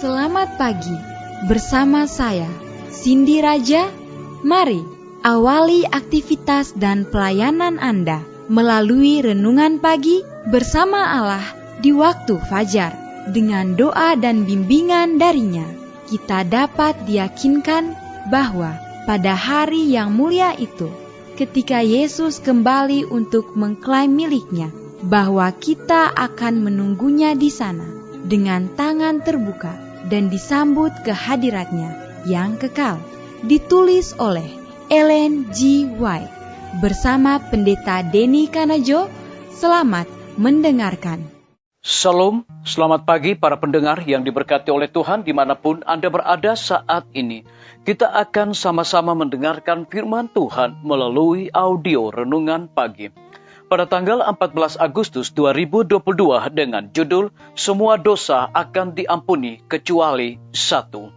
Selamat pagi, bersama saya, Cindy Raja. Mari awali aktivitas dan pelayanan Anda melalui renungan pagi bersama Allah di waktu fajar. Dengan doa dan bimbingan darinya, kita dapat diyakinkan bahwa pada hari yang mulia itu, ketika Yesus kembali untuk mengklaim miliknya, bahwa kita akan menunggunya di sana dengan tangan terbuka dan disambut ke hadiratnya yang kekal. Ditulis oleh Ellen G. White bersama Pendeta Denny Kanajo. Selamat mendengarkan. Shalom, selamat pagi para pendengar yang diberkati oleh Tuhan dimanapun Anda berada saat ini. Kita akan sama-sama mendengarkan firman Tuhan melalui audio renungan pagi. Pada tanggal 14 Agustus 2022 dengan judul Semua Dosa Akan Diampuni Kecuali Satu.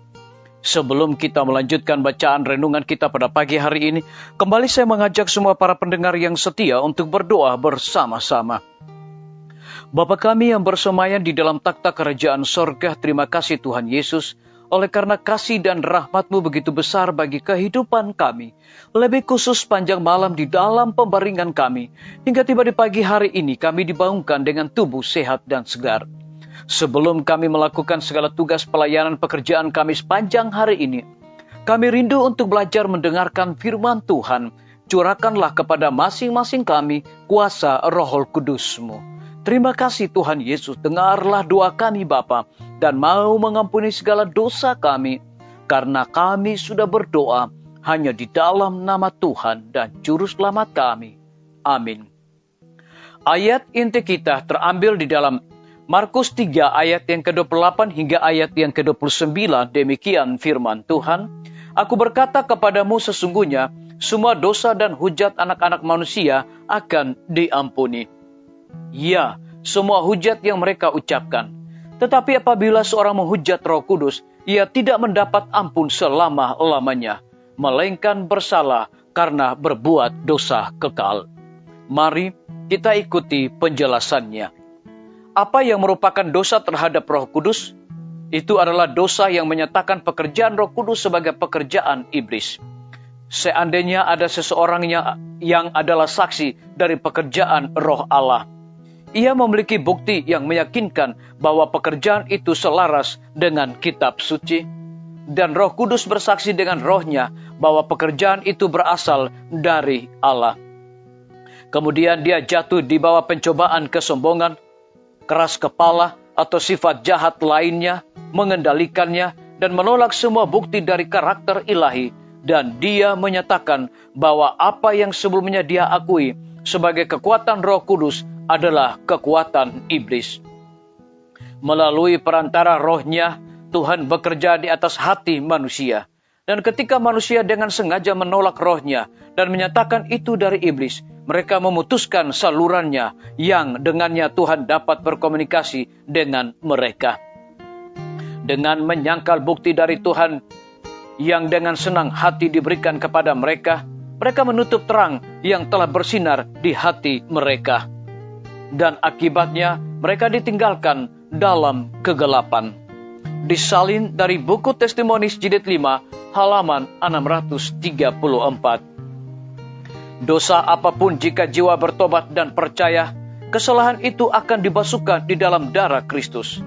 Sebelum kita melanjutkan bacaan renungan kita pada pagi hari ini, kembali saya mengajak semua para pendengar yang setia untuk berdoa bersama-sama. Bapa kami yang bersemayam di dalam takhta kerajaan sorga, terima kasih Tuhan Yesus, oleh karena kasih dan rahmat-Mu begitu besar bagi kehidupan kami. Lebih khusus panjang malam di dalam pembaringan kami. Hingga tiba di pagi hari ini kami dibangunkan dengan tubuh sehat dan segar. Sebelum kami melakukan segala tugas pelayanan pekerjaan kami sepanjang hari ini, kami rindu untuk belajar mendengarkan firman Tuhan. Curahkanlah kepada masing-masing kami kuasa Roh Kudus-Mu. Terima kasih Tuhan Yesus, dengarlah doa kami Bapa, dan mau mengampuni segala dosa kami, karena kami sudah berdoa hanya di dalam nama Tuhan dan Juru Selamat kami. Amin. Ayat inti kita terambil di dalam Markus 3 ayat yang ke-28 hingga ayat yang ke-29. Demikian firman Tuhan. Aku berkata kepadamu sesungguhnya, semua dosa dan hujat anak-anak manusia akan diampuni. Ya, semua hujat yang mereka ucapkan. Tetapi apabila seorang menghujat Roh Kudus, ia tidak mendapat ampun selama-lamanya, melainkan bersalah karena berbuat dosa kekal. Mari kita ikuti penjelasannya. Apa yang merupakan dosa terhadap Roh Kudus? Itu adalah dosa yang menyatakan pekerjaan Roh Kudus sebagai pekerjaan iblis. Seandainya ada seseorang yang adalah saksi dari pekerjaan Roh Allah, ia memiliki bukti yang meyakinkan bahwa pekerjaan itu selaras dengan kitab suci. Dan Roh Kudus bersaksi dengan rohnya bahwa pekerjaan itu berasal dari Allah. Kemudian dia jatuh di bawah pencobaan kesombongan, keras kepala atau sifat jahat lainnya, mengendalikannya dan menolak semua bukti dari karakter ilahi. Dan dia menyatakan bahwa apa yang sebelumnya dia akui sebagai kekuatan Roh Kudus adalah kekuatan iblis. Melalui perantara rohnya, Tuhan bekerja di atas hati manusia. Dan ketika manusia dengan sengaja menolak rohnya dan menyatakan itu dari iblis, mereka memutuskan salurannya yang dengannya Tuhan dapat berkomunikasi dengan mereka. Dengan menyangkal bukti dari Tuhan yang dengan senang hati diberikan kepada mereka, mereka menutup terang yang telah bersinar di hati mereka. Dan akibatnya mereka ditinggalkan dalam kegelapan. Disalin dari buku Testimonies jilid 5 halaman 634. Dosa apapun jika jiwa bertobat dan percaya, kesalahan itu akan dibasuhkan di dalam darah Kristus.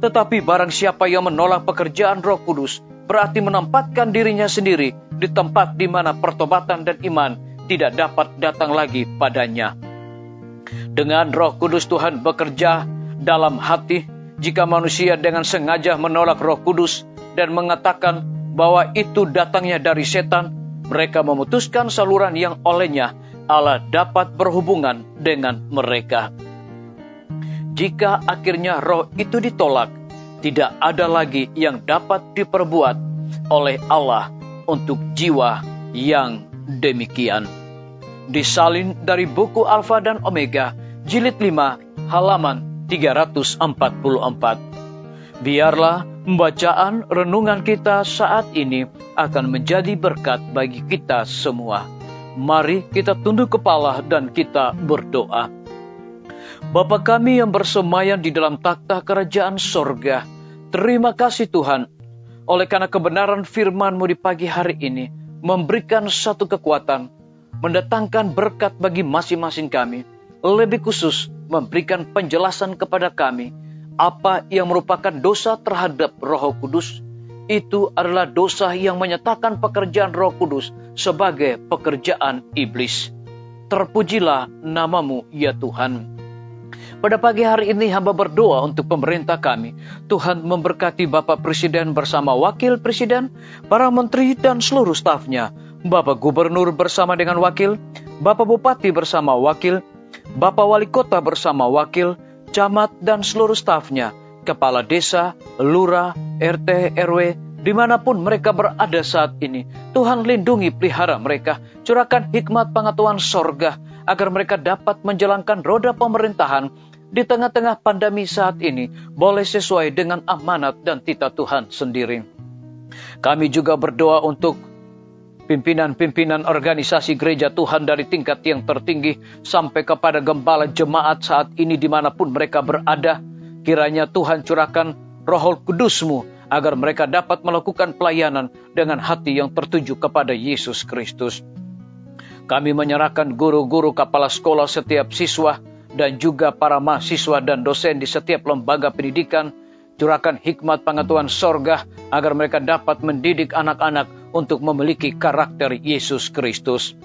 Tetapi barang siapa yang menolak pekerjaan Roh Kudus, berarti menempatkan dirinya sendiri di tempat di mana pertobatan dan iman tidak dapat datang lagi padanya. Dengan Roh Kudus Tuhan bekerja dalam hati. Jika manusia dengan sengaja menolak Roh Kudus dan mengatakan bahwa itu datangnya dari setan, mereka memutuskan saluran yang olehnya Allah dapat berhubungan dengan mereka. Jika akhirnya roh itu ditolak, tidak ada lagi yang dapat diperbuat oleh Allah untuk jiwa yang demikian. Disalin dari buku Alfa dan Omega, jilid 5, halaman 344. Biarlah bacaan renungan kita saat ini akan menjadi berkat bagi kita semua. Mari kita tunduk kepala dan kita berdoa. Bapa kami yang bersemayam di dalam takhta kerajaan sorga, Terima kasih Tuhan, oleh karena kebenaran firman-Mu di pagi hari ini, memberikan satu kekuatan, mendatangkan berkat bagi masing-masing kami, lebih khusus memberikan penjelasan kepada kami, apa yang merupakan dosa terhadap Roh Kudus. Itu adalah dosa yang menyatakan pekerjaan Roh Kudus sebagai pekerjaan iblis. Terpujilah nama-Mu ya Tuhan. Pada pagi hari ini hamba berdoa untuk pemerintah kami. Tuhan memberkati Bapak Presiden bersama Wakil Presiden, para menteri dan seluruh stafnya, Bapak Gubernur bersama dengan wakil, Bapak Bupati bersama wakil, Bapak Wali Kota bersama wakil, camat dan seluruh stafnya, kepala desa, lurah, RT, RW, dimanapun mereka berada saat ini. Tuhan lindungi pelihara mereka, curahkan hikmat pengetahuan sorga, agar mereka dapat menjalankan roda pemerintahan di tengah-tengah pandemi saat ini, boleh sesuai dengan amanat dan titah Tuhan sendiri. Kami juga berdoa untuk pimpinan-pimpinan organisasi gereja Tuhan dari tingkat yang tertinggi sampai kepada gembala jemaat saat ini dimanapun mereka berada. Kiranya Tuhan curahkan Roh Kudus-Mu agar mereka dapat melakukan pelayanan dengan hati yang tertuju kepada Yesus Kristus. Kami menyerahkan guru-guru, kepala sekolah, setiap siswa, dan juga para mahasiswa dan dosen di setiap lembaga pendidikan. Curahkan hikmat pengetahuan sorga agar mereka dapat mendidik anak-anak untuk memiliki karakter Yesus Kristus.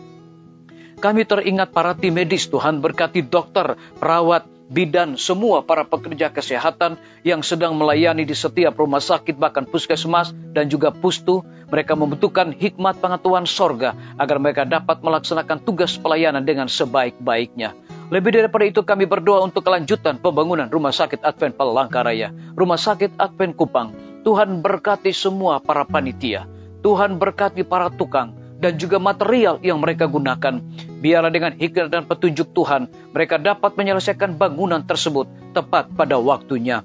Kami teringat para tim medis, Tuhan berkati dokter, perawat, bidan, semua para pekerja kesehatan yang sedang melayani di setiap rumah sakit, bahkan puskesmas dan juga pustu. Mereka membutuhkan hikmat pengetahuan sorga agar mereka dapat melaksanakan tugas pelayanan dengan sebaik-baiknya. Lebih daripada itu kami berdoa untuk kelanjutan pembangunan Rumah Sakit Advent Palangkaraya, Rumah Sakit Advent Kupang. Tuhan berkati semua para panitia, Tuhan berkati para tukang, dan juga material yang mereka gunakan. Biarlah dengan hikmat dan petunjuk Tuhan, mereka dapat menyelesaikan bangunan tersebut tepat pada waktunya.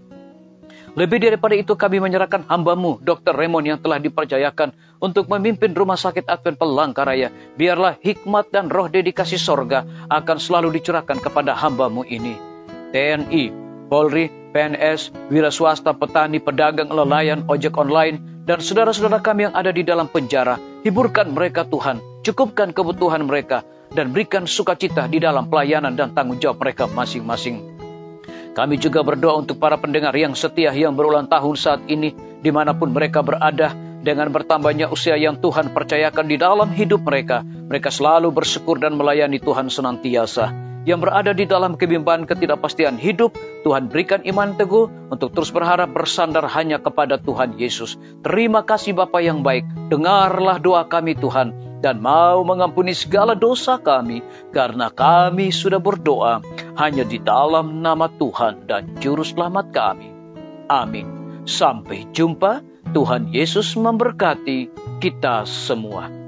Lebih daripada itu kami menyerahkan hamba-Mu, Dr. Raymond yang telah dipercayakan untuk memimpin Rumah Sakit Advent Palangkaraya. Biarlah hikmat dan roh dedikasi sorga akan selalu dicurahkan kepada hamba-Mu ini. TNI, Polri, PNS, wira swasta, petani, pedagang, nelayan, ojek online, dan saudara-saudara kami yang ada di dalam penjara. Hiburkan mereka Tuhan, cukupkan kebutuhan mereka, dan berikan sukacita di dalam pelayanan dan tanggung jawab mereka masing-masing. Kami juga berdoa untuk para pendengar yang setia yang berulang tahun saat ini, dimanapun mereka berada, dengan bertambahnya usia yang Tuhan percayakan di dalam hidup mereka. Mereka selalu bersyukur dan melayani Tuhan senantiasa. Yang berada di dalam kebimbangan ketidakpastian hidup, Tuhan berikan iman teguh untuk terus berharap bersandar hanya kepada Tuhan Yesus. Terima kasih Bapa yang baik, dengarlah doa kami Tuhan, dan mau mengampuni segala dosa kami, karena kami sudah berdoa hanya di dalam nama Tuhan dan Juru Selamat kami. Amin. Sampai jumpa. Tuhan Yesus memberkati kita semua.